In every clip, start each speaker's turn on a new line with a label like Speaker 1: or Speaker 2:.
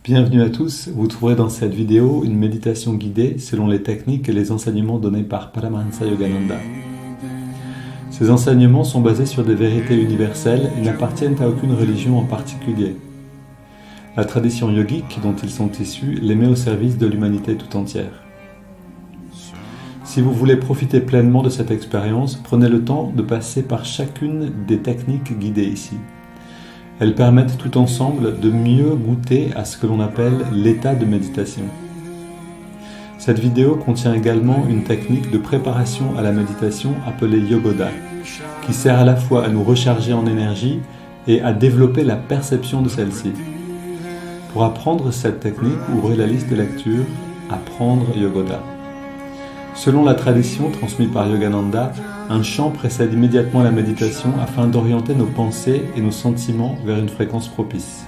Speaker 1: Bienvenue à tous, vous trouverez dans cette vidéo une méditation guidée selon les techniques et les enseignements donnés par Paramahansa Yogananda. Ces enseignements sont basés sur des vérités universelles et n'appartiennent à aucune religion en particulier. La tradition yogique dont ils sont issus les met au service de l'humanité tout entière. Si vous voulez profiter pleinement de cette expérience, prenez le temps de passer par chacune des techniques guidées ici. Elles permettent tout ensemble de mieux goûter à ce que l'on appelle l'état de méditation. Cette vidéo contient également une technique de préparation à la méditation appelée Yogoda, qui sert à la fois à nous recharger en énergie et à développer la perception de celle-ci. Pour apprendre cette technique, ouvrez la liste de lecture « Apprendre Yogoda ». Selon la tradition transmise par Yogananda, un chant précède immédiatement la méditation afin d'orienter nos pensées et nos sentiments vers une fréquence propice.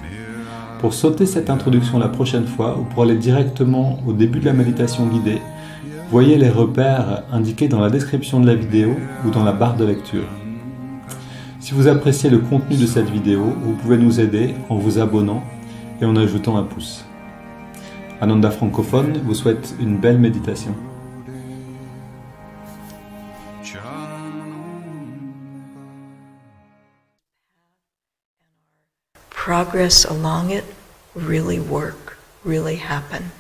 Speaker 1: Pour sauter cette introduction la prochaine fois ou pour aller directement au début de la méditation guidée, voyez les repères indiqués dans la description de la vidéo ou dans la barre de lecture. Si vous appréciez le contenu de cette vidéo, vous pouvez nous aider en vous abonnant et en ajoutant un pouce. Ananda Francophone vous souhaite une belle méditation.
Speaker 2: Progress along it really work, really happen.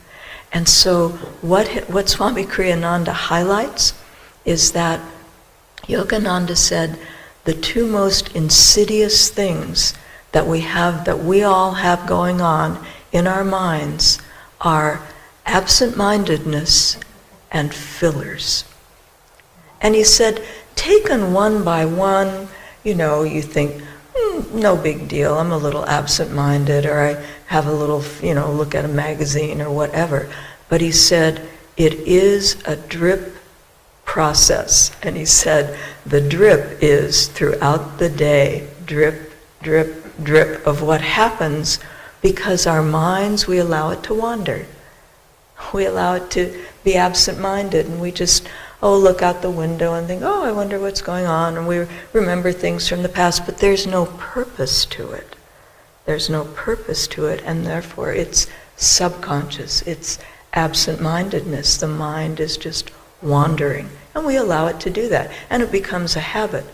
Speaker 2: And so what Swami Kriyananda highlights is that Yogananda said the two most insidious things that we all have going on in our minds are absent-mindedness and fillers. And he said, taken one by one, you think, no big deal, I'm a little absent-minded, or I have a little, look at a magazine or whatever. But he said, it is a drip process. And he said, the drip is throughout the day, drip, drip, drip of what happens because our minds, we allow it to wander. We allow it to be absent-minded, and we just, look out the window and think, I wonder what's going on, and we remember things from the past, but there's no purpose to it. There's no purpose to it, and therefore it's subconscious, it's absent-mindedness. The mind is just wandering, and we allow it to do that, and it becomes a habit.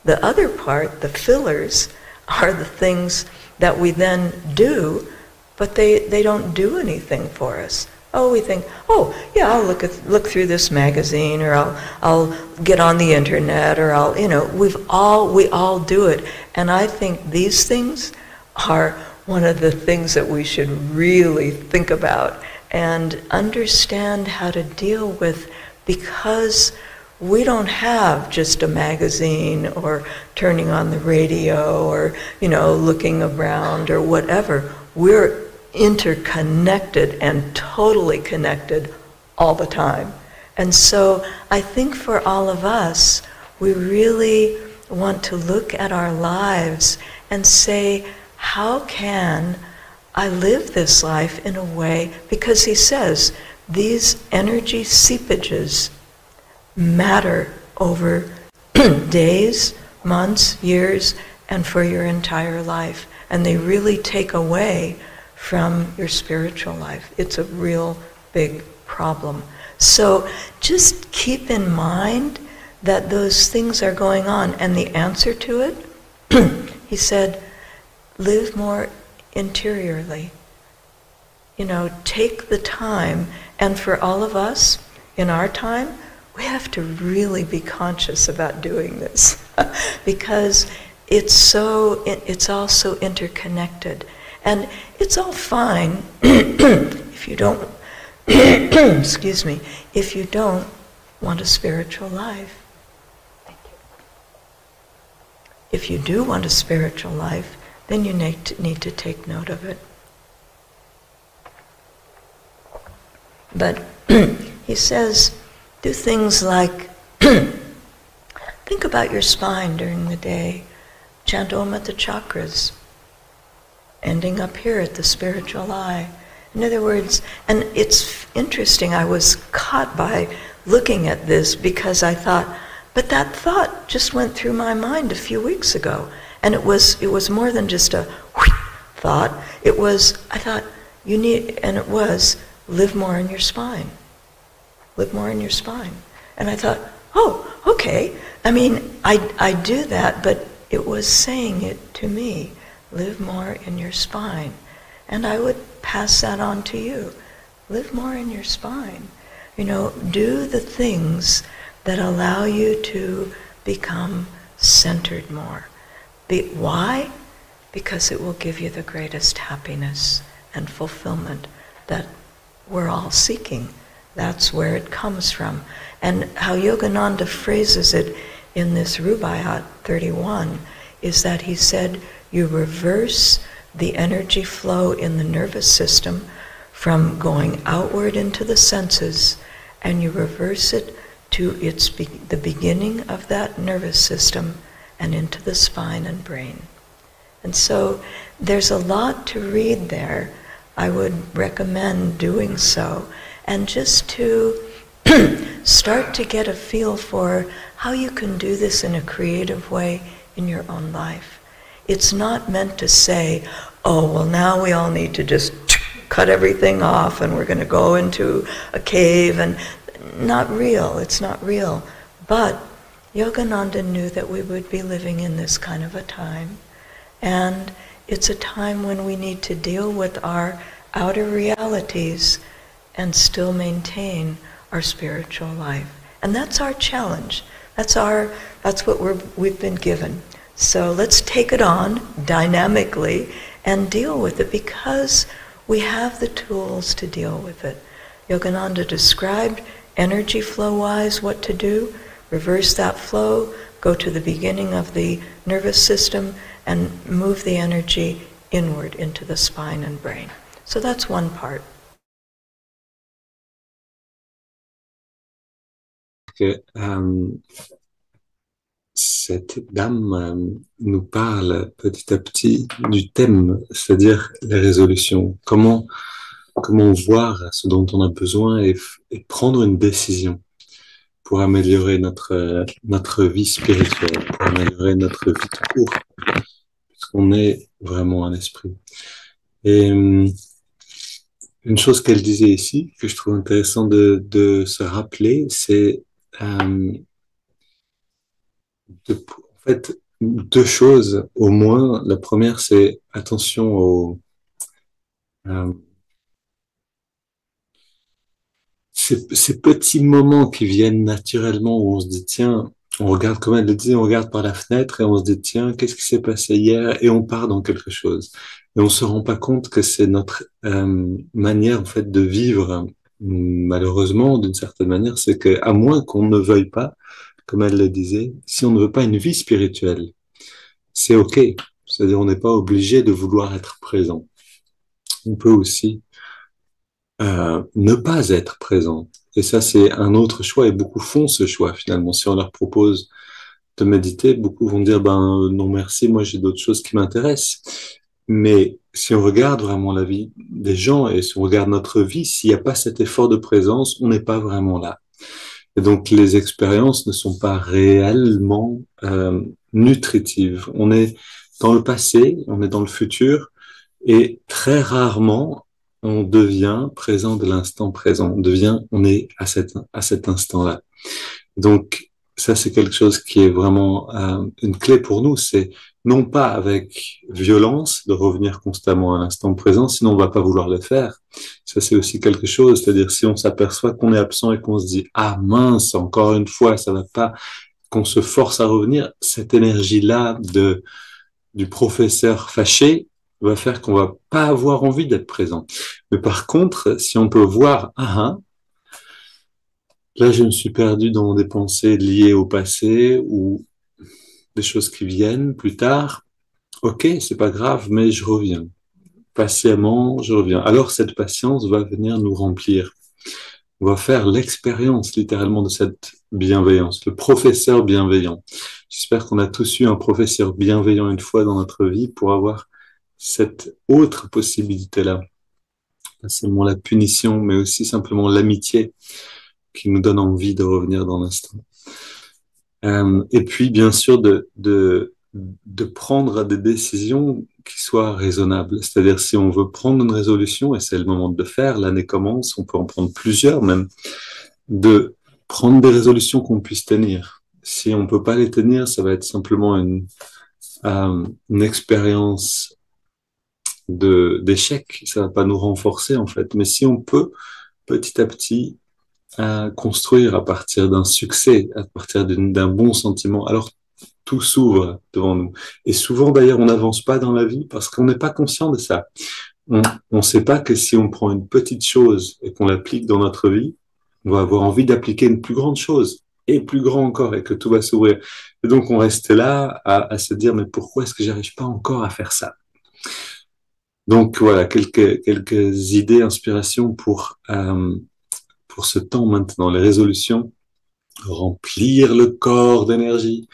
Speaker 2: The other part, the fillers, are the things that we then do, but they don't do anything for us. We think, I'll look through this magazine, or I'll get on the internet, or we all do it. And I think these things are one of the things that we should really think about and understand how to deal with, because we don't have just a magazine or turning on the radio or, looking around or whatever. We're interconnected and totally connected all the time. And so I think for all of us, we really want to look at our lives and say, how can I live this life in a way, because he says these energy seepages matter over days, months, years, and for your entire life. And they really take away from your spiritual life. It's a real big problem. So just keep in mind that those things are going on, and the answer to it, he said, live more interiorly. Take the time, and for all of us, in our time, we have to really be conscious about doing this because it's all so interconnected. And it's all fine if you don't, excuse me, if you don't want a spiritual life. Thank you. If you do want a spiritual life, then you need to take note of it. But he says, do things like think about your spine during the day, chant Om at the chakras, ending up here at the spiritual eye. In other words, and it's interesting, I was caught by looking at this because I thought, but that thought just went through my mind a few weeks ago. And it was more than just a thought. I thought, you need, and it was, live more in your spine. Live more in your spine. And I thought, oh, okay. I mean, I do that, but it was saying it to me. Live more in your spine. And I would pass that on to you. Live more in your spine. You know, do the things that allow you to become centered more. Why? Because it will give you the greatest happiness and fulfillment that we're all seeking. That's where it comes from. And how Yogananda phrases it in this Rubaiyat 31 is that he said, you reverse the energy flow in the nervous system from going outward into the senses, and you reverse it to the beginning of that nervous system and into the spine and brain. And so there's a lot to read there. I would recommend doing so, and just to start to get a feel for how you can do this in a creative way in your own life. It's not meant to say, oh, well, now we all need to just cut everything off and we're going to go into a cave, and not real. It's not real. But Yogananda knew that we would be living in this kind of a time, and it's a time when we need to deal with our outer realities and still maintain our spiritual life. And that's our challenge. That's what we've been given. So let's take it on dynamically and deal with it, because we have the tools to deal with it. Yogananda described energy flow-wise what to do. Reverse that flow, go to the beginning of the nervous system and move the energy inward into the spine and brain. So that's one part.
Speaker 1: Que, cette dame nous parle petit à petit du thème, c'est-à-dire les résolutions. Comment voir ce dont on a besoin et prendre une décision pour améliorer notre vie spirituelle, pour améliorer notre vie tout court, puisqu'on est vraiment un esprit. Et une chose qu'elle disait ici, que je trouve intéressant de se rappeler, c'est en fait, deux choses au moins. La première, c'est attention ces petits moments qui viennent naturellement où on se dit, tiens, on regarde, comme elle le dit, on regarde par la fenêtre et on se dit, tiens, qu'est-ce qui s'est passé hier? Et on part dans quelque chose. Et on se rend pas compte que c'est notre manière, en fait, de vivre. Malheureusement, d'une certaine manière, c'est que, à moins qu'on ne veuille pas, comme elle le disait, si on ne veut pas une vie spirituelle, c'est OK. C'est-à-dire, on n'est pas obligé de vouloir être présent. On peut aussi ne pas être présent. Et ça, c'est un autre choix, et beaucoup font ce choix, finalement. Si on leur propose de méditer, beaucoup vont dire, ben non merci, moi j'ai d'autres choses qui m'intéressent. Mais si on regarde vraiment la vie des gens, et si on regarde notre vie, s'il n'y a pas cet effort de présence, on n'est pas vraiment là. Et donc, les expériences ne sont pas réellement nutritives. On est dans le passé, on est dans le futur, et très rarement, on devient présent de l'instant présent. On est à cet instant-là. Donc, ça, c'est quelque chose qui est vraiment une clé pour nous. C'est non pas avec violence de revenir constamment à l'instant présent, sinon on va pas vouloir le faire. Ça, c'est aussi quelque chose. C'est-à-dire, si on s'aperçoit qu'on est absent et qu'on se dit, ah mince, encore une fois, ça va pas, qu'on se force à revenir, cette énergie-là du professeur fâché va faire qu'on va pas avoir envie d'être présent. Mais par contre, si on peut voir, là, je me suis perdu dans des pensées liées au passé ou des choses qui viennent plus tard. Ok, c'est pas grave, mais je reviens. Patiemment, je reviens. Alors, cette patience va venir nous remplir. On va faire l'expérience, littéralement, de cette bienveillance. Le professeur bienveillant. J'espère qu'on a tous eu un professeur bienveillant une fois dans notre vie pour avoir cette autre possibilité-là. Pas seulement la punition, mais aussi simplement l'amitié qui nous donne envie de revenir dans l'instant. Et puis, bien sûr, de de prendre des décisions qui soient raisonnables. C'est-à-dire, si on veut prendre une résolution, et c'est le moment de le faire, l'année commence, on peut en prendre plusieurs même, de prendre des résolutions qu'on puisse tenir. Si on ne peut pas les tenir, ça va être simplement une expérience d'échec. Ça ne va pas nous renforcer en fait. Mais si on peut petit à petit construire à partir d'un succès, à partir d'un bon sentiment, alors tout s'ouvre devant nous. Et souvent d'ailleurs, on n'avance pas dans la vie parce qu'on n'est pas conscient de ça. On ne sait pas que si on prend une petite chose et qu'on l'applique dans notre vie, on va avoir envie d'appliquer une plus grande chose et plus grand encore et que tout va s'ouvrir. Et donc on reste là à se dire mais pourquoi est-ce que j'arrive pas encore à faire ça? Donc voilà quelques idées, inspirations pour ce temps maintenant, les résolutions, remplir le corps d'énergie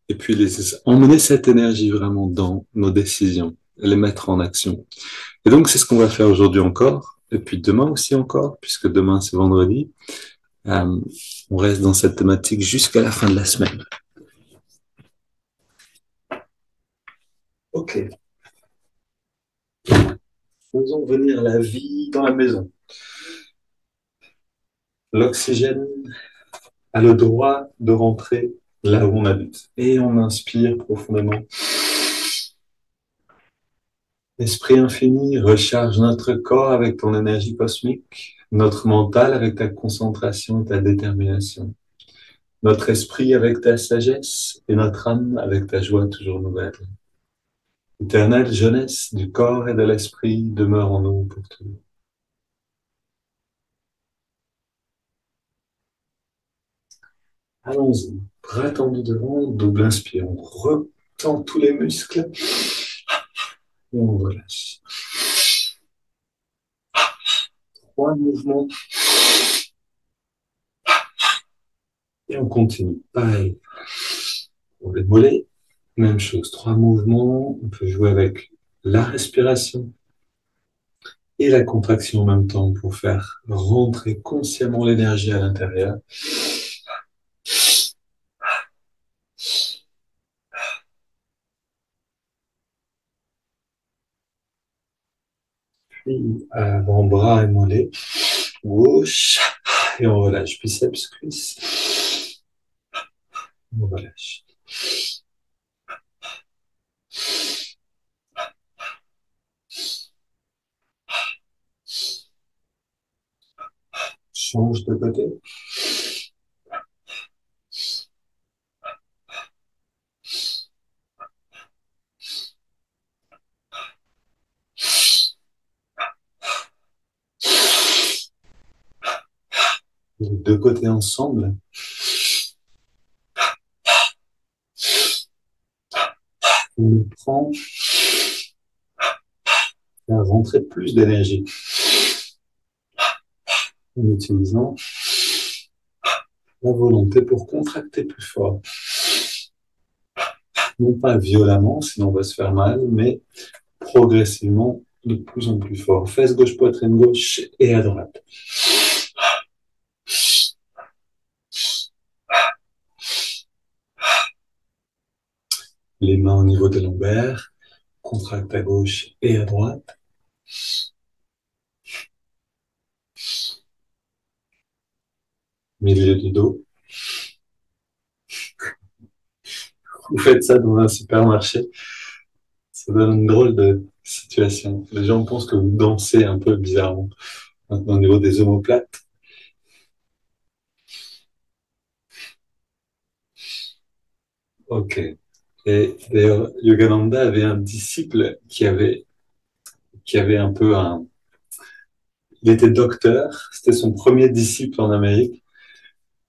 Speaker 1: et puis emmener cette énergie vraiment dans nos décisions, les mettre en action. Et donc, c'est ce qu'on va faire aujourd'hui encore, et puis demain aussi encore, puisque demain c'est vendredi. Euh, on reste dans cette thématique jusqu'à la fin de la semaine. Ok. Faisons venir la vie dans la maison. L'oxygène a le droit de rentrer là où on habite. Et on inspire profondément. Esprit infini, recharge notre corps avec ton énergie cosmique, notre mental avec ta concentration et ta détermination, notre esprit avec ta sagesse et notre âme avec ta joie toujours nouvelle. Éternelle jeunesse du corps et de l'esprit demeure en nous pour toujours. Allons-y, bras tendus devant, double inspire, on retend tous les muscles et on relâche. 3 mouvements et on continue. Pareil, pour les mollets, même chose, 3 mouvements, on peut jouer avec la respiration et la contraction en même temps pour faire rentrer consciemment l'énergie à l'intérieur. Puis avant-bras et mollets, gauche, et on relâche, biceps, cuisse, on relâche. Change de côté. Les deux côtés ensemble. On prend à rentrer plus d'énergie en utilisant la volonté pour contracter plus fort. Non pas violemment, sinon on va se faire mal, mais progressivement de plus en plus fort. Fesse gauche, poitrine gauche et à droite. Les mains au niveau des lombaires, contracte à gauche et à droite. Milieu du dos. Vous faites ça dans un supermarché, ça donne une drôle de situation. Les gens pensent que vous dansez un peu bizarrement. Maintenant, au niveau des omoplates. Ok. Et d'ailleurs, Yogananda avait un disciple qui avait un peu un... Il était docteur, c'était son premier disciple en Amérique.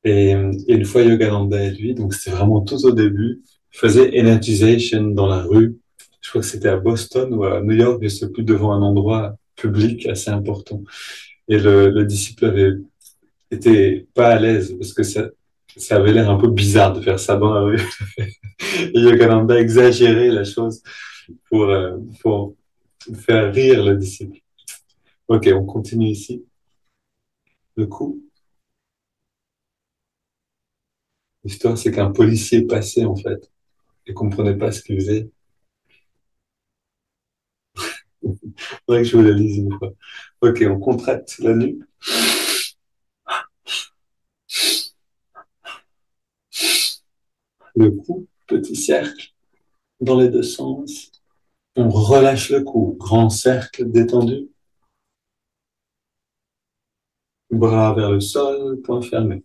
Speaker 1: Et une fois Yogananda et lui, donc c'était vraiment tout au début, il faisait energization dans la rue. Je crois que c'était à Boston ou à New York, je sais plus, devant un endroit public assez important. Et le disciple avait été pas à l'aise parce que ça avait l'air un peu bizarre de faire ça dans la rue. Et Yogananda exagérait la chose pour faire rire le disciple. Ok, on continue ici. Le coup, l'histoire, c'est qu'un policier passait en fait. et comprenez pas ce qu'il faisait. Faudrait que je vous la lise une fois. Ok, on contracte la nuque. Le cou, petit cercle dans les deux sens. On relâche le cou, grand cercle détendu. Bras vers le sol, poing fermé.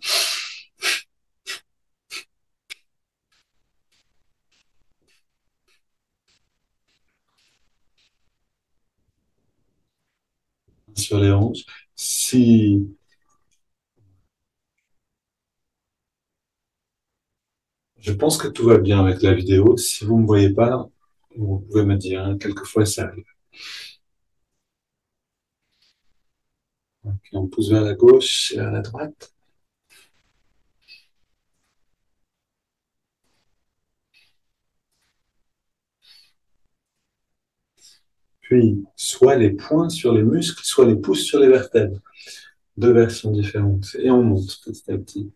Speaker 1: Sur les hanches. Si je pense que tout va bien avec la vidéo, si vous ne me voyez pas, vous pouvez me dire, hein, quelquefois ça arrive. Okay, on pousse vers la gauche et vers la droite. Puis, soit les poings sur les muscles, soit les pouces sur les vertèbres. Deux versions différentes. Et on monte petit à petit.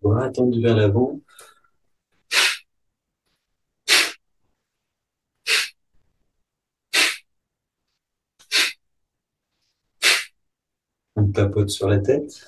Speaker 1: Bras tendus vers l'avant. On tapote sur la tête.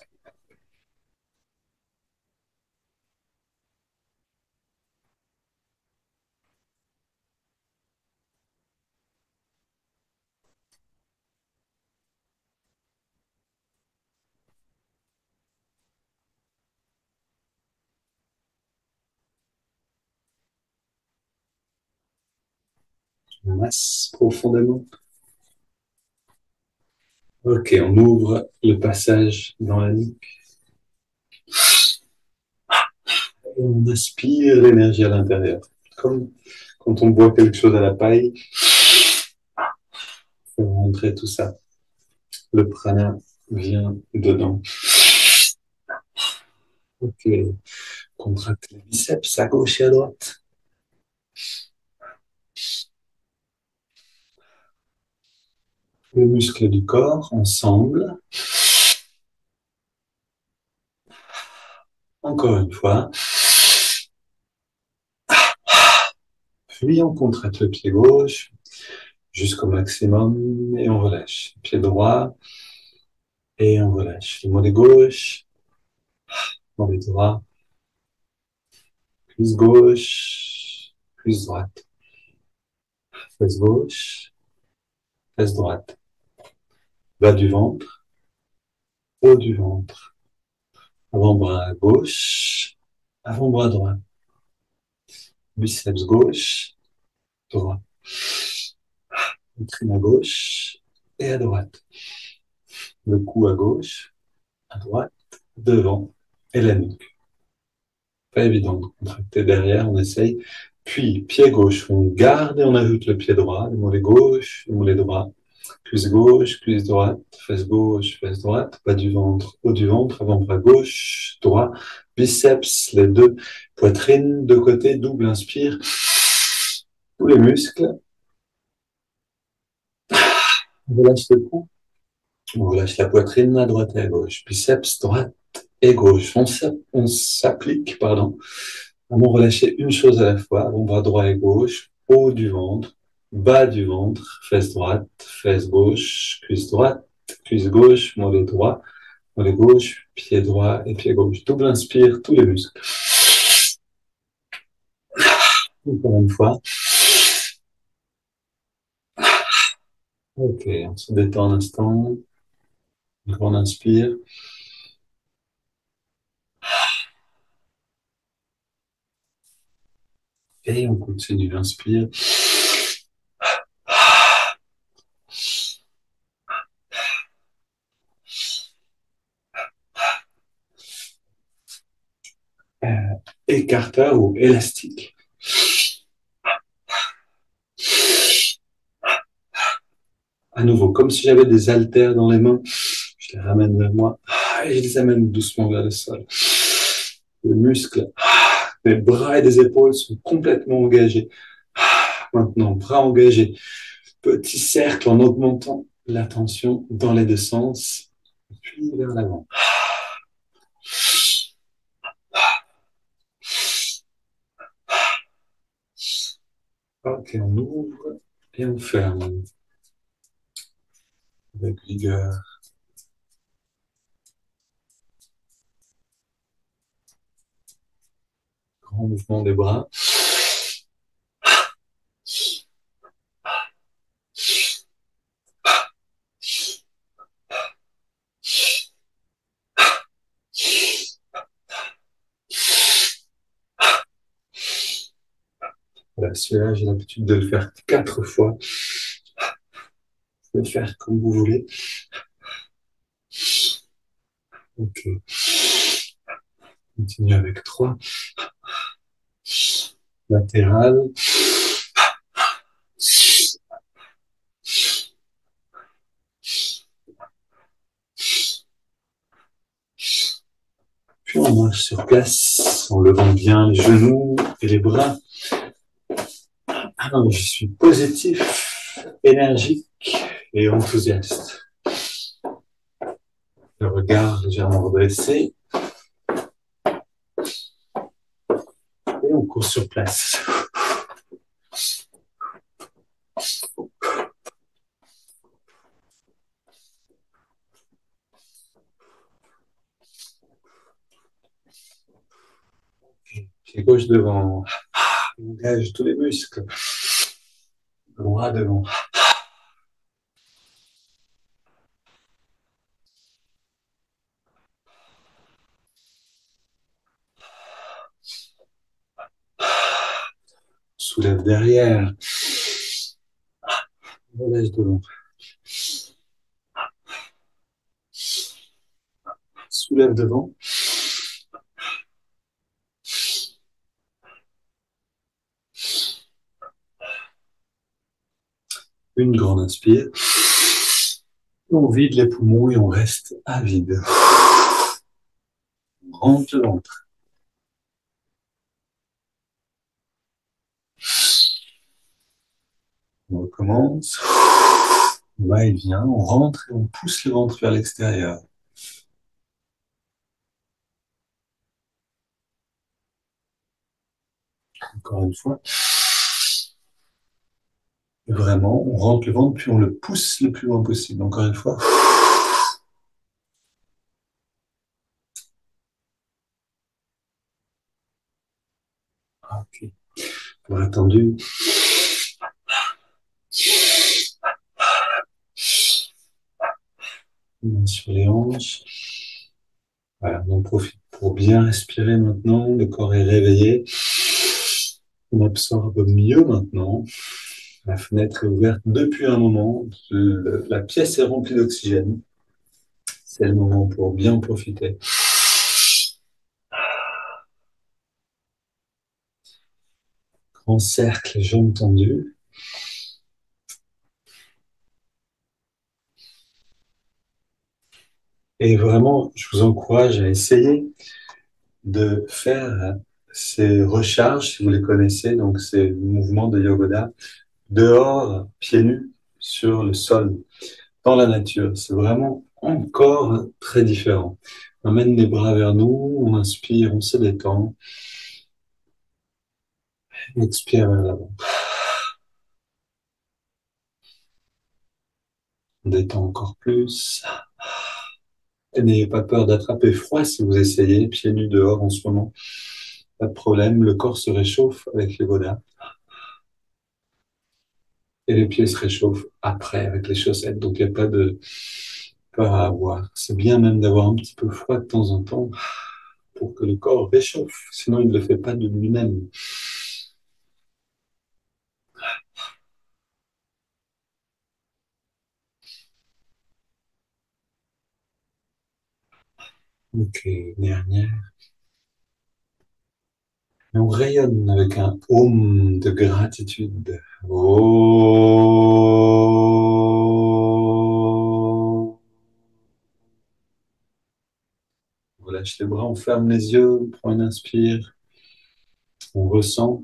Speaker 1: On masse profondément. Ok, on ouvre le passage dans la nuque. Et on aspire l'énergie à l'intérieur. Comme quand on boit quelque chose à la paille, on fait rentrer tout ça. Le prana vient dedans. Ok, contracte les biceps à gauche et à droite. Les muscles du corps ensemble. Encore une fois. Puis on contracte le pied gauche jusqu'au maximum et on relâche. Pied droit et on relâche. Le mollet gauche, mollet droit, cuisse gauche, cuisse droite, fesse gauche, fesse droite, bas du ventre, haut du ventre, avant-bras gauche, avant-bras droit, biceps gauche, droit, poitrine à gauche et à droite, le cou à gauche, à droite, devant et la nuque. Pas évident de contracter derrière, on essaye. Puis, pied gauche, on garde et on ajoute le pied droit, le mollet gauche, le mollet droit, cuisse gauche, cuisse droite, fesse gauche, fesse droite, bas du ventre, haut du ventre, avant-bras gauche, droit, biceps, les deux, poitrine, de côté, double inspire, tous les muscles. On relâche le cou, on relâche la poitrine à droite et à gauche, biceps, droite et gauche. On s'applique, pardon. On relâcher une chose à la fois, avant-bras droit et gauche, haut du ventre, bas du ventre, fesse droite, fesse gauche, cuisse gauche, mollet gauche, pied droit et pied gauche. Double inspire, tous les muscles. Encore une fois. Ok, on se détend un instant. On inspire. Et on continue d'inspirer. Écarteur ou élastique. À nouveau, comme si j'avais des haltères dans les mains, je les ramène vers moi et je les amène doucement vers le sol. Les muscles, les bras et les épaules sont complètement engagés. Maintenant, bras engagés. Petit cercle en augmentant la tension dans les deux sens. Puis vers l'avant. Ok, on ouvre et on ferme avec vigueur. Grand mouvement des bras. Voilà, celui-là, j'ai l'habitude de le faire 4 fois. Vous pouvez le faire comme vous voulez. Ok. Continue avec 3. Latéral. Puis on marche sur place en levant bien les genoux et les bras. Alors, je suis positif, énergique et enthousiaste. Le regard légèrement redressé et on court sur place. Pied gauche devant. On engage tous les muscles. Droit devant. Soulève derrière. Relâche devant. Soulève devant. Une grande inspire. On vide les poumons et on reste à vide. On rentre le ventre. On recommence. On va et vient. On rentre et on pousse le ventre vers l'extérieur. Encore une fois. Et vraiment, on rentre le ventre puis on le pousse le plus loin possible. Encore une fois. Ok. Bras tendu. Sur les hanches. Voilà, on en profite pour bien respirer maintenant. Le corps est réveillé. On absorbe mieux maintenant. La fenêtre est ouverte depuis un moment. La pièce est remplie d'oxygène. C'est le moment pour bien en profiter. Grand cercle, jambes tendues. Et vraiment, je vous encourage à essayer de faire ces recharges, si vous les connaissez, donc ces mouvements de yoga, dehors, pieds nus, sur le sol, dans la nature. C'est vraiment encore très différent. On amène les bras vers nous, on inspire, on se détend. On expire vers l'avant. On détend encore plus. Et n'ayez pas peur d'attraper froid si vous essayez, pieds nus dehors en ce moment. Pas de problème, le corps se réchauffe avec les godas. Et les pieds se réchauffent après avec les chaussettes. Donc il n'y a pas de peur à avoir. C'est bien même d'avoir un petit peu froid de temps en temps pour que le corps réchauffe. Sinon, il ne le fait pas de lui-même. Ok, dernière. Et on rayonne avec un home de gratitude. Oh. On relâche les bras, on ferme les yeux, on prend une inspire, on ressent.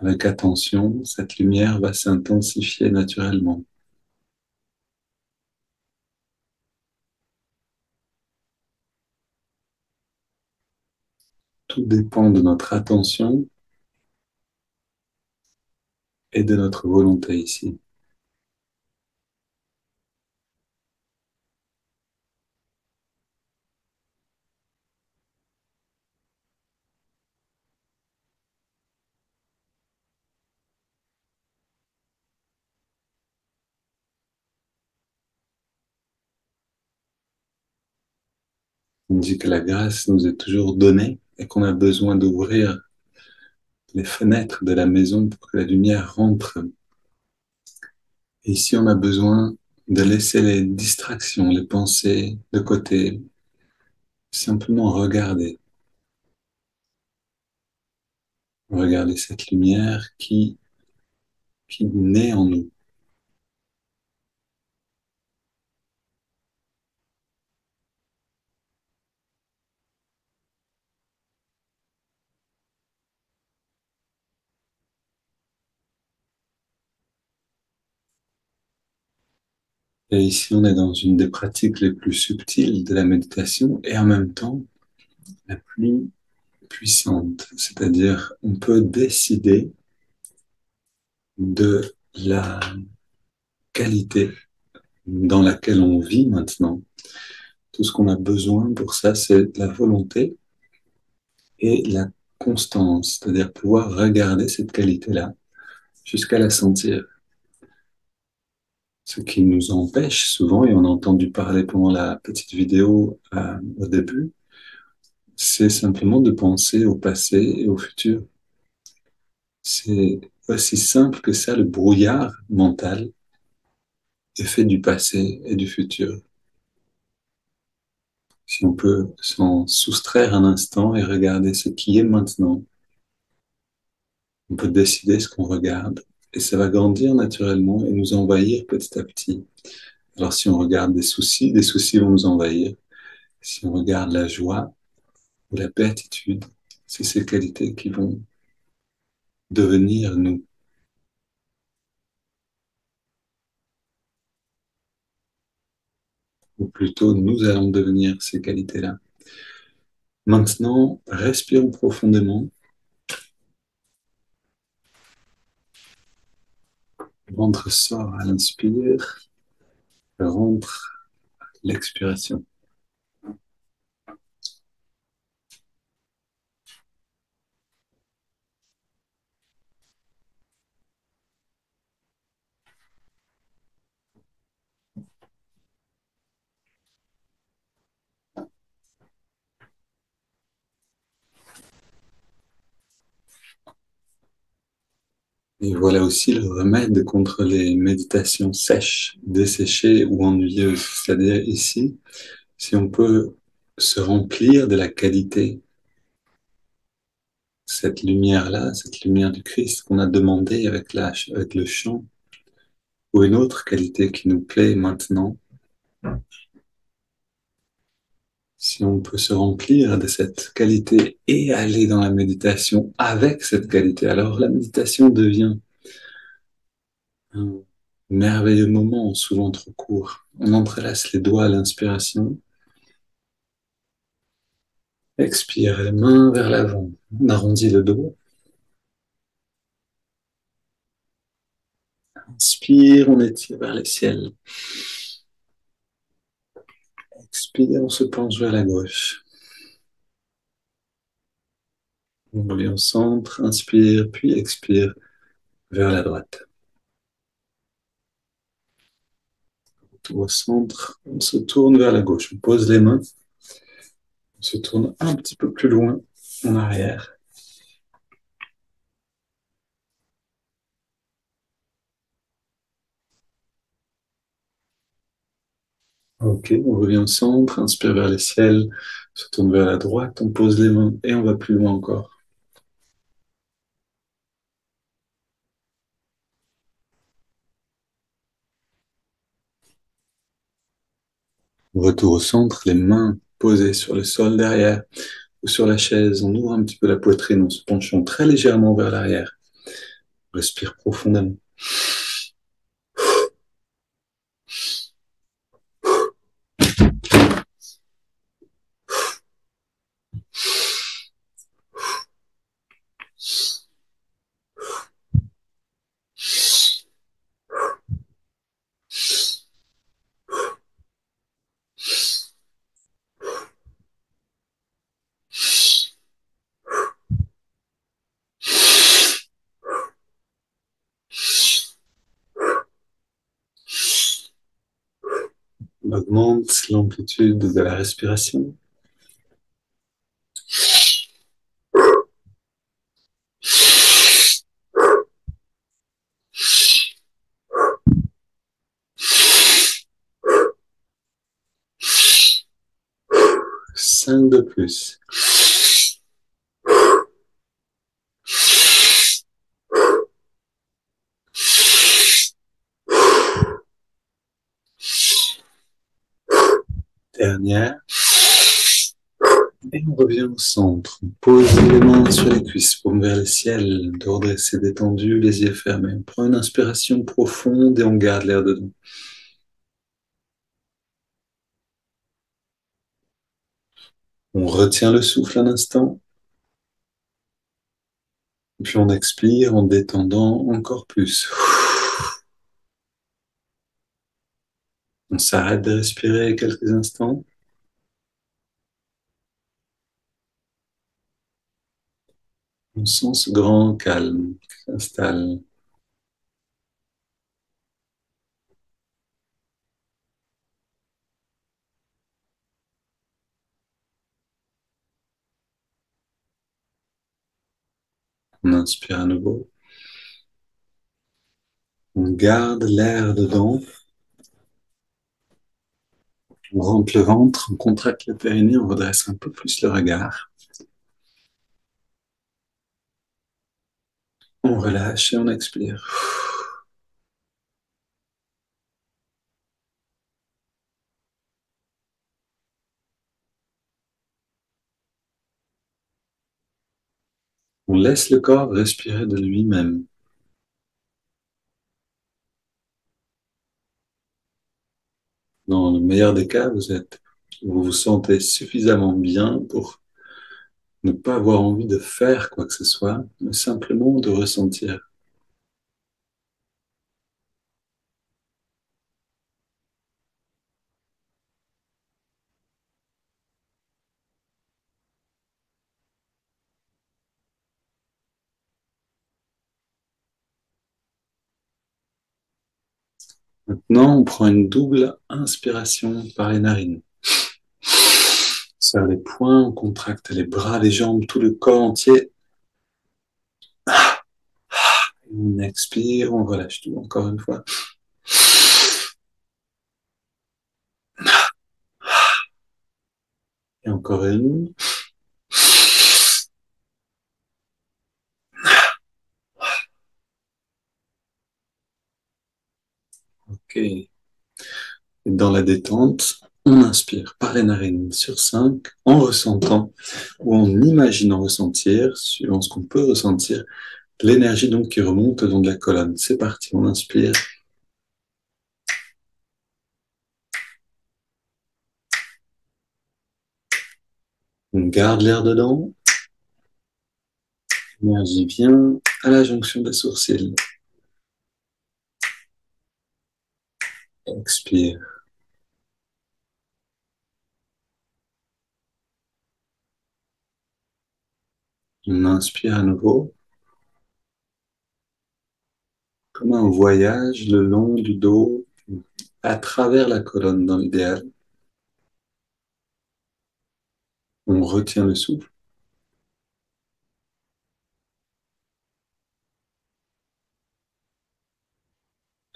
Speaker 1: Avec attention, cette lumière va s'intensifier naturellement. Tout dépend de notre attention et de notre volonté ici. On dit que la grâce nous est toujours donnée et qu'on a besoin d'ouvrir les fenêtres de la maison pour que la lumière rentre. Et ici, on a besoin de laisser les distractions, les pensées de côté, simplement regarder cette lumière qui naît en nous. Et ici, on est dans une des pratiques les plus subtiles de la méditation et en même temps la plus puissante. C'est-à-dire, on peut décider de la qualité dans laquelle on vit maintenant. Tout ce qu'on a besoin pour ça, c'est la volonté et la constance, c'est-à-dire pouvoir regarder cette qualité-là jusqu'à la sentir. Ce qui nous empêche souvent, et on a entendu parler pendant la petite vidéo au début, c'est simplement de penser au passé et au futur. C'est aussi simple que ça, le brouillard mental est fait du passé et du futur. Si on peut s'en soustraire un instant et regarder ce qui est maintenant, on peut décider ce qu'on regarde et ça va grandir naturellement et nous envahir petit à petit. Alors si on regarde des soucis vont nous envahir. Si on regarde la joie ou la béatitude, c'est ces qualités qui vont devenir nous, ou plutôt nous allons devenir ces qualités-là. Maintenant, respirons profondément. Le ventre sort à l'inspire, rentre à l'expiration. Et voilà aussi le remède contre les méditations sèches, desséchées ou ennuyeuses. C'est-à-dire ici, si on peut se remplir de la qualité, cette lumière-là, cette lumière du Christ qu'on a demandé avec le chant, ou une autre qualité qui nous plaît maintenant, si on peut se remplir de cette qualité et aller dans la méditation avec cette qualité, alors la méditation devient un merveilleux moment, souvent trop court. On entrelace les doigts à l'inspiration, expire les mains vers l'avant, on arrondit le dos, inspire, on étire vers les ciels, expire, on se penche vers la gauche. On revient au centre, inspire, puis expire vers la droite. Tout au centre, on se tourne vers la gauche, on pose les mains, on se tourne un petit peu plus loin en arrière. Ok, on revient au centre, inspire vers les ciels, on se tourne vers la droite, on pose les mains et on va plus loin encore. Retour au centre, les mains posées sur le sol derrière ou sur la chaise. On ouvre un petit peu la poitrine en se penchant très légèrement vers l'arrière. Respire profondément. On augmente l'amplitude de la respiration. Cinq de plus. Dernière. Et on revient au centre. Posez les mains sur les cuisses, paumes vers le ciel, dos redressé, détendu, les yeux fermés. On prend une inspiration profonde et on garde l'air dedans. On retient le souffle un instant, puis on expire en détendant encore plus. On s'arrête de respirer quelques instants. On sent ce grand calme qui s'installe. On inspire à nouveau. On garde l'air dedans. On rentre le ventre, on contracte le périnée, on redresse un peu plus le regard. On relâche et on expire. On laisse le corps respirer de lui-même. Dans le meilleur des cas, vous vous sentez suffisamment bien pour ne pas avoir envie de faire quoi que ce soit, mais simplement de ressentir. Maintenant, on prend une double inspiration par les narines. On serre les poings, on contracte les bras, les jambes, tout le corps entier. On expire, on relâche tout encore une fois. Et encore une. Ok. Et dans la détente, on inspire par les narines sur 5 en ressentant ou en imaginant ressentir, suivant ce qu'on peut ressentir, l'énergie donc qui remonte le long de la colonne. C'est parti, on inspire. On garde l'air dedans. L'énergie vient à la jonction des sourcils. Expire. On inspire à nouveau. Comme un voyage le long du dos, à travers la colonne dans l'idéal. On retient le souffle.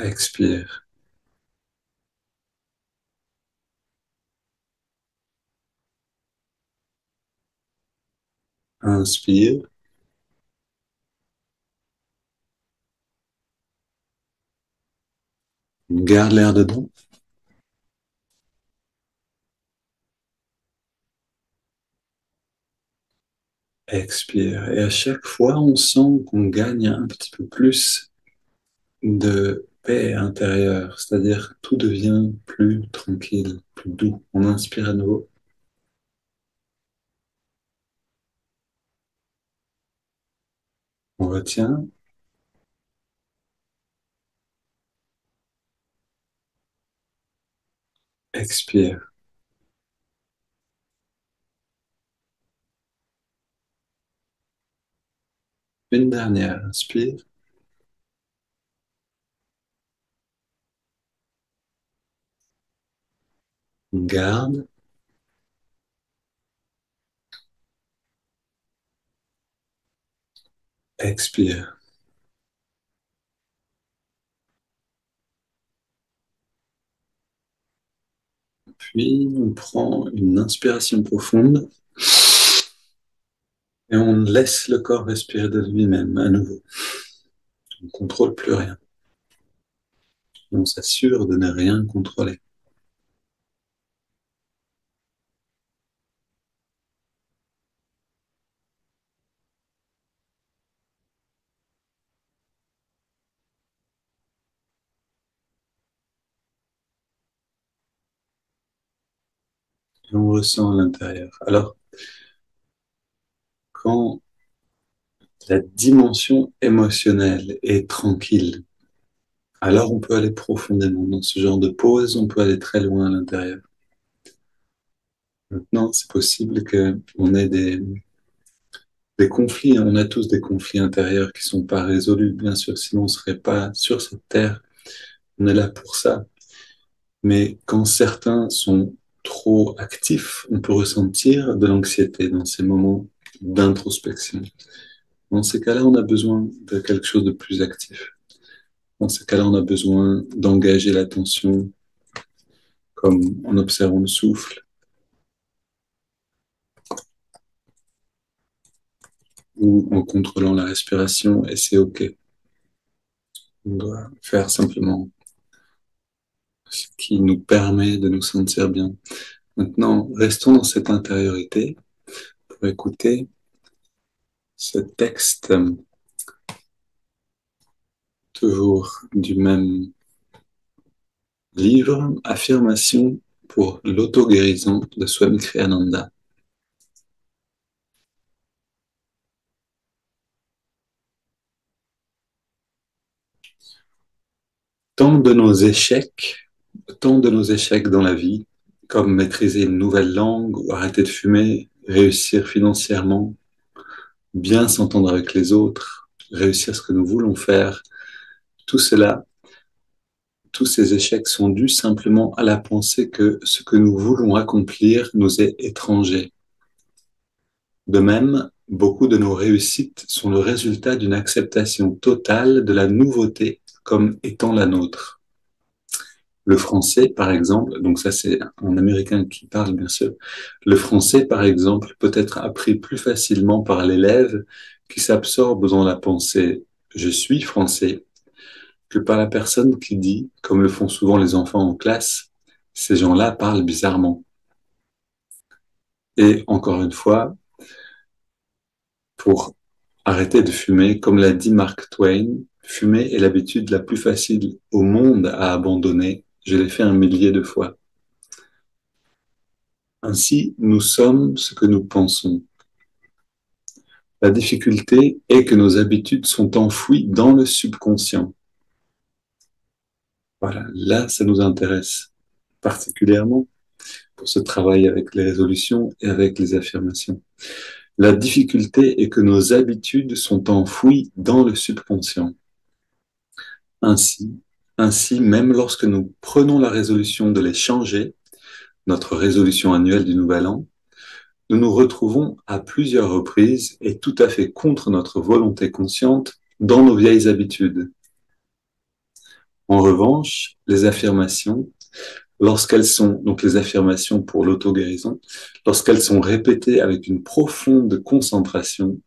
Speaker 1: Expire. Inspire. On garde l'air dedans. Expire. Et à chaque fois, on sent qu'on gagne un petit peu plus de paix intérieure, c'est-à-dire tout devient plus tranquille, plus doux. On inspire à nouveau, on retient, expire. Une dernière, inspire, garde, expire. Puis on prend une inspiration profonde et on laisse le corps respirer de lui-même à nouveau. On ne contrôle plus rien. On s'assure de ne rien contrôler. Et on ressent à l'intérieur. Alors, quand la dimension émotionnelle est tranquille, alors on peut aller profondément dans ce genre de pause, on peut aller très loin à l'intérieur. Maintenant, c'est possible qu'on ait des conflits, hein. On a tous des conflits intérieurs qui sont pas résolus, bien sûr, sinon on serait pas sur cette terre. On est là pour ça. Mais quand certains sont trop actifs, on peut ressentir de l'anxiété dans ces moments d'introspection. Dans ces cas-là, on a besoin de quelque chose de plus actif. Dans ces cas-là, on a besoin d'engager l'attention, comme en observant le souffle ou en contrôlant la respiration, et c'est OK. On doit faire simplement ce qui nous permet de nous sentir bien. Maintenant, restons dans cette intériorité pour écouter ce texte, toujours du même livre, Affirmation pour l'auto-guérison de Swami Kriyananda. Tant de nos échecs, tant de nos échecs dans la vie, comme maîtriser une nouvelle langue ou arrêter de fumer, réussir financièrement, bien s'entendre avec les autres, réussir ce que nous voulons faire, tout cela, tous ces échecs sont dus simplement à la pensée que ce que nous voulons accomplir nous est étranger. De même, beaucoup de nos réussites sont le résultat d'une acceptation totale de la nouveauté comme étant la nôtre. Le français, par exemple, donc ça c'est un Américain qui parle bien sûr, le français, par exemple, peut être appris plus facilement par l'élève qui s'absorbe dans la pensée «je suis français» que par la personne qui dit, comme le font souvent les enfants en classe, «ces gens-là parlent bizarrement». Et encore une fois, pour arrêter de fumer, comme l'a dit Mark Twain, fumer est l'habitude la plus facile au monde à abandonner. Je l'ai fait 1 millier de fois. Ainsi, nous sommes ce que nous pensons. La difficulté est que nos habitudes sont enfouies dans le subconscient. Voilà, là, ça nous intéresse particulièrement pour ce travail avec les résolutions et avec les affirmations. La difficulté est que nos habitudes sont enfouies dans le subconscient. Ainsi, même lorsque nous prenons la résolution de les changer, notre résolution annuelle du Nouvel An, nous nous retrouvons à plusieurs reprises et tout à fait contre notre volonté consciente dans nos vieilles habitudes. En revanche, les affirmations, lorsqu'elles sont, donc les affirmations pour l'auto-guérison, lorsqu'elles sont répétées avec une profonde concentration,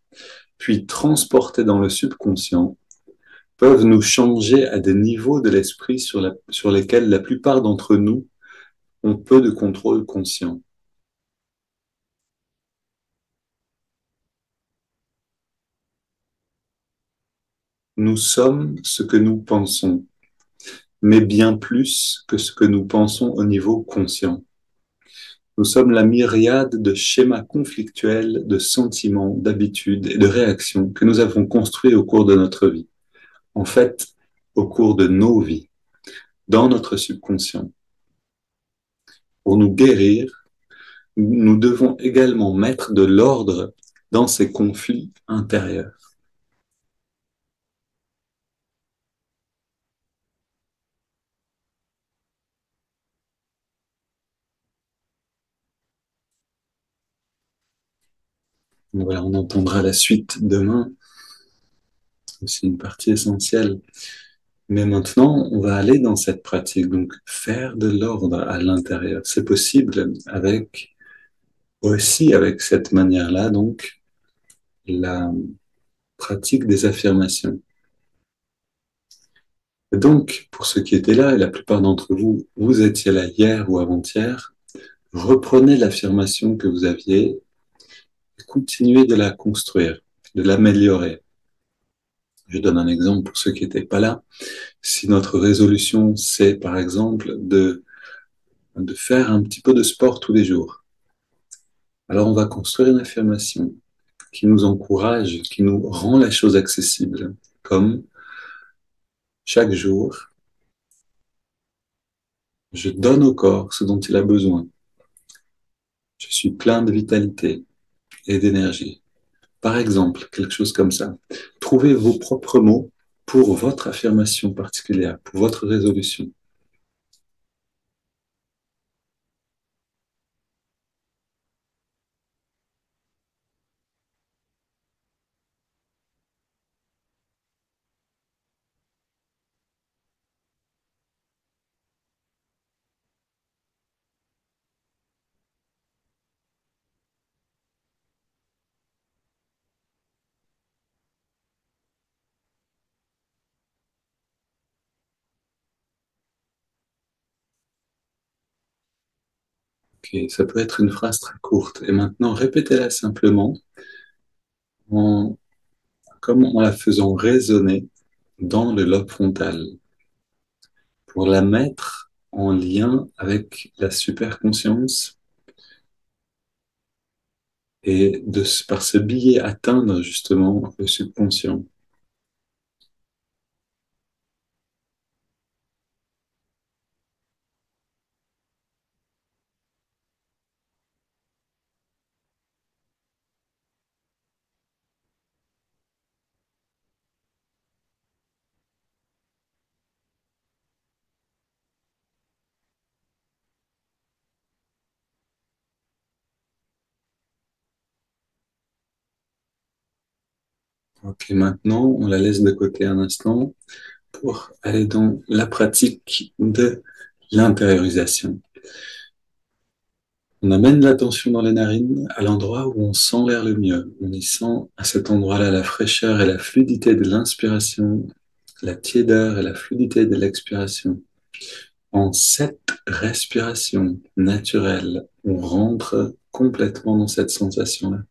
Speaker 1: puis transportées dans le subconscient, peuvent nous changer à des niveaux de l'esprit sur lesquels la plupart d'entre nous ont peu de contrôle conscient. nous sommes ce que nous pensons, mais bien plus que ce que nous pensons au niveau conscient. Nous sommes la myriade de schémas conflictuels, de sentiments, d'habitudes et de réactions que nous avons construits au cours de notre vie. En fait, au cours de nos vies, dans notre subconscient. Pour nous guérir, nous devons également mettre de l'ordre dans ces conflits intérieurs. Voilà, on entendra la suite demain. C'est une partie essentielle. Mais maintenant, on va aller dans cette pratique, donc faire de l'ordre à l'intérieur. C'est possible avec aussi avec cette manière-là, donc la pratique des affirmations. Et donc, pour ceux qui étaient là, et la plupart d'entre vous, vous étiez là hier ou avant-hier, reprenez l'affirmation que vous aviez et continuez de la construire, de l'améliorer. Je donne un exemple pour ceux qui n'étaient pas là. Si notre résolution, c'est par exemple de faire un petit peu de sport tous les jours, alors on va construire une affirmation qui nous encourage, qui nous rend la chose accessible, comme chaque jour, je donne au corps ce dont il a besoin. Je suis plein de vitalité et d'énergie. Par exemple, quelque chose comme ça. Trouvez vos propres mots pour votre affirmation particulière, pour votre résolution. Ok, ça peut être une phrase très courte. Et maintenant, répétez-la simplement en, comme en la faisant résonner dans le lobe frontal pour la mettre en lien avec la superconscience et par ce biais atteindre justement le subconscient. Ok, maintenant, on la laisse de côté un instant pour aller dans la pratique de l'intériorisation. On amène l'attention dans les narines à l'endroit où on sent l'air le mieux. On y sent à cet endroit-là la fraîcheur et la fluidité de l'inspiration, la tiédeur et la fluidité de l'expiration. En cette respiration naturelle, on rentre complètement dans cette sensation-là.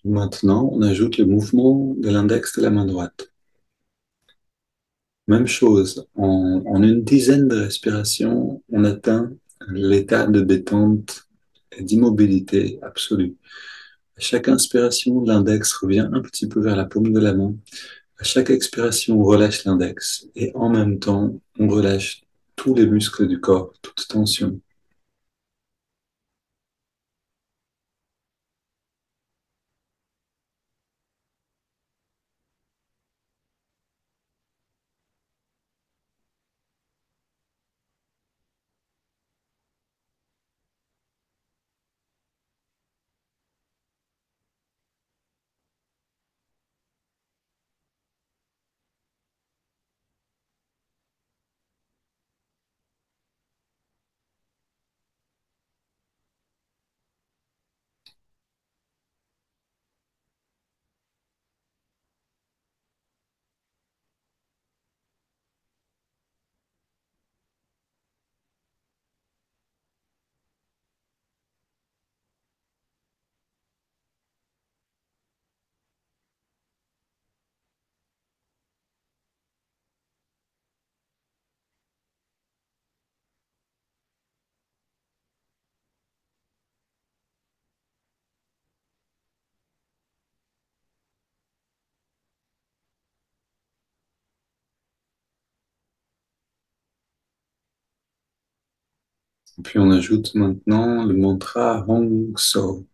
Speaker 1: Maintenant, on ajoute le mouvement de l'index de la main droite. Même chose, en une dizaine de respirations, on atteint l'état de détente et d'immobilité absolue. À chaque inspiration, l'index revient un petit peu vers la paume de la main. À chaque expiration, on relâche l'index et en même temps, on relâche tous les muscles du corps, toute tension. Puis on ajoute maintenant le mantra Hong So.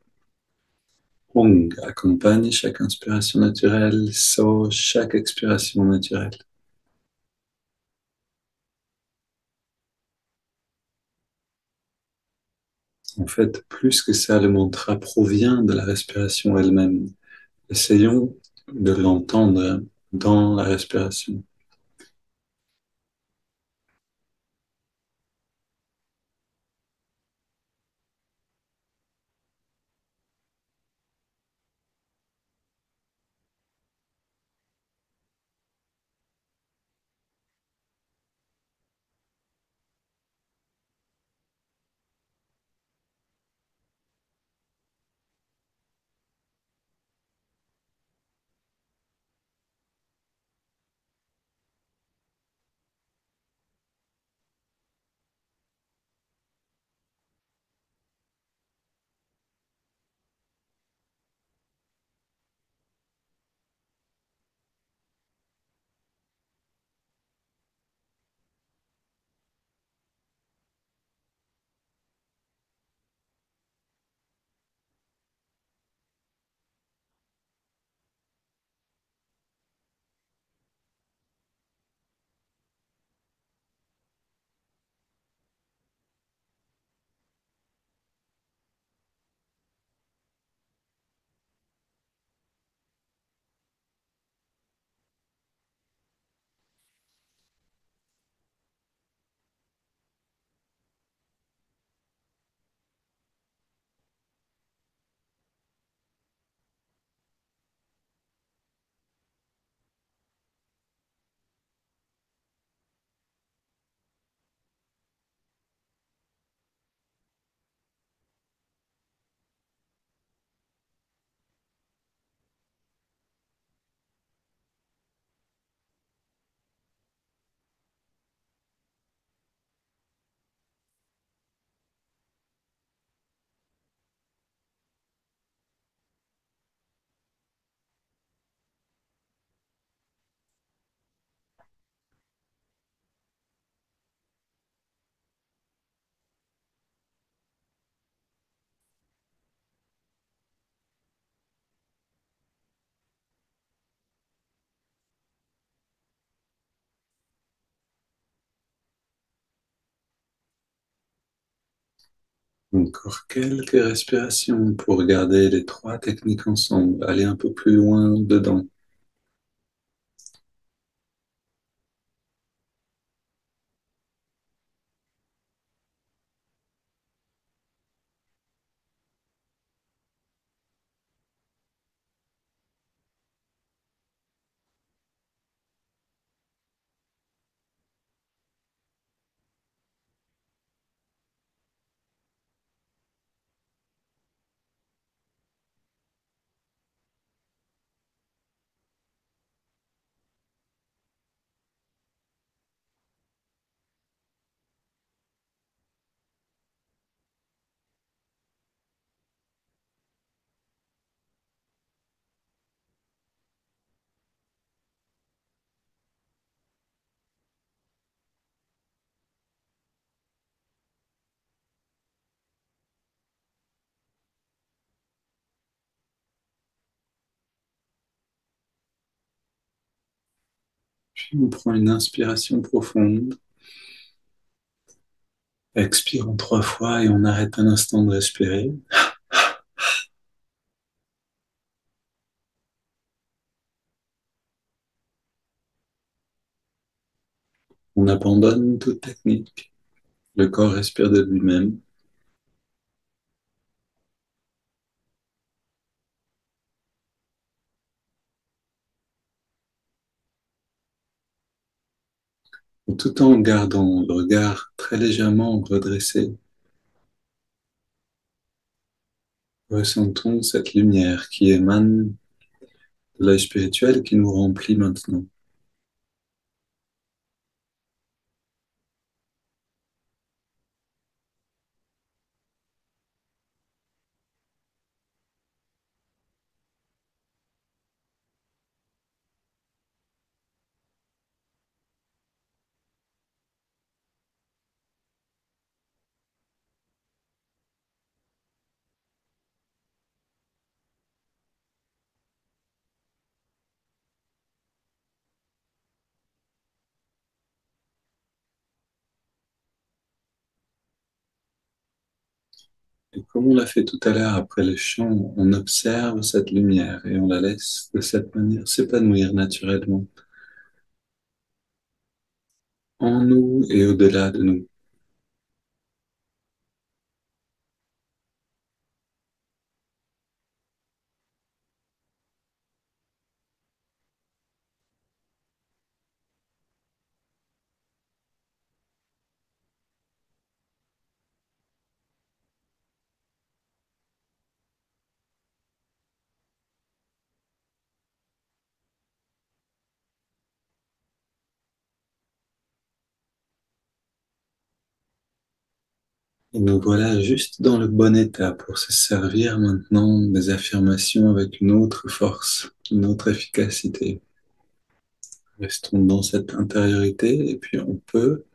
Speaker 1: Hong accompagne chaque inspiration naturelle, So chaque expiration naturelle. En fait, plus que ça, le mantra provient de la respiration elle-même. Essayons de l'entendre dans la respiration. Encore quelques respirations pour garder les trois techniques ensemble. Aller un peu plus loin dedans. Puis on prend une inspiration profonde. Expire en 3 fois et on arrête un instant de respirer. On abandonne toute technique. Le corps respire de lui-même. Tout en gardant le regard très légèrement redressé, ressentons cette lumière qui émane de l'œil spirituel qui nous remplit maintenant. Et comme on l'a fait tout à l'heure après le chant, on observe cette lumière et on la laisse de cette manière s'épanouir naturellement en nous et au-delà de nous. Et nous voilà juste dans le bon état pour se servir maintenant des affirmations avec une autre force, une autre efficacité. Restons dans cette intériorité et puis on peut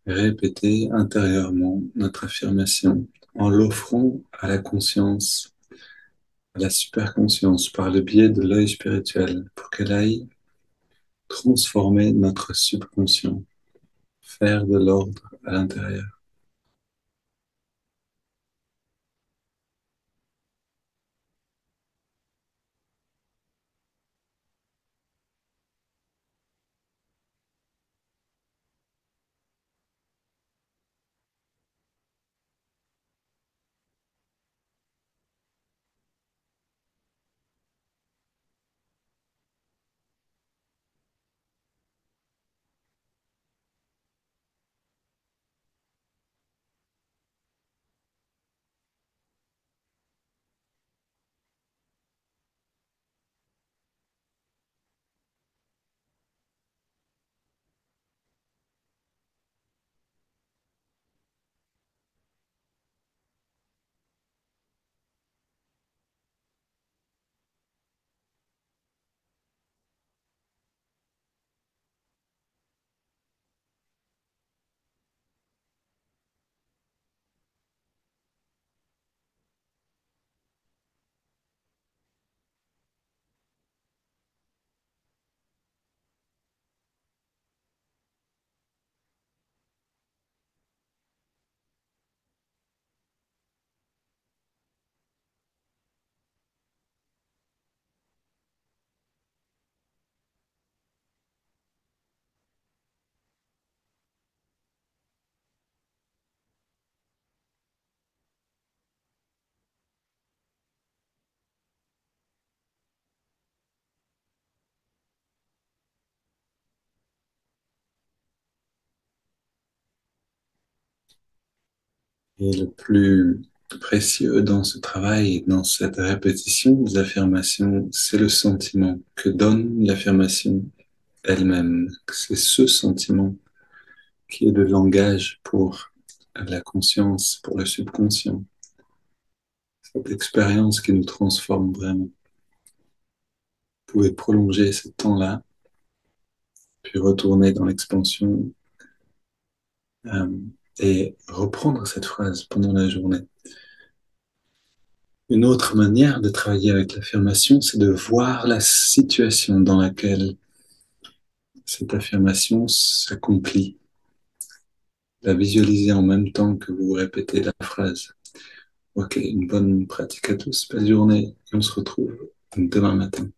Speaker 1: répéter intérieurement notre affirmation en l'offrant à la conscience, à la superconscience par le biais de l'œil spirituel pour qu'elle aille transformer notre subconscient, faire de l'ordre à l'intérieur. Et le plus précieux dans ce travail et dans cette répétition des affirmations, c'est le sentiment que donne l'affirmation elle-même. C'est ce sentiment qui est le langage pour la conscience, pour le subconscient. Cette expérience qui nous transforme vraiment. Vous pouvez prolonger ce temps-là, puis retourner dans l'expansion euh, et reprendre cette phrase pendant la journée. Une autre manière de travailler avec l'affirmation, c'est de voir la situation dans laquelle cette affirmation s'accomplit. La visualiser en même temps que vous répétez la phrase. Ok, une bonne pratique à tous, belle journée et on se retrouve demain matin.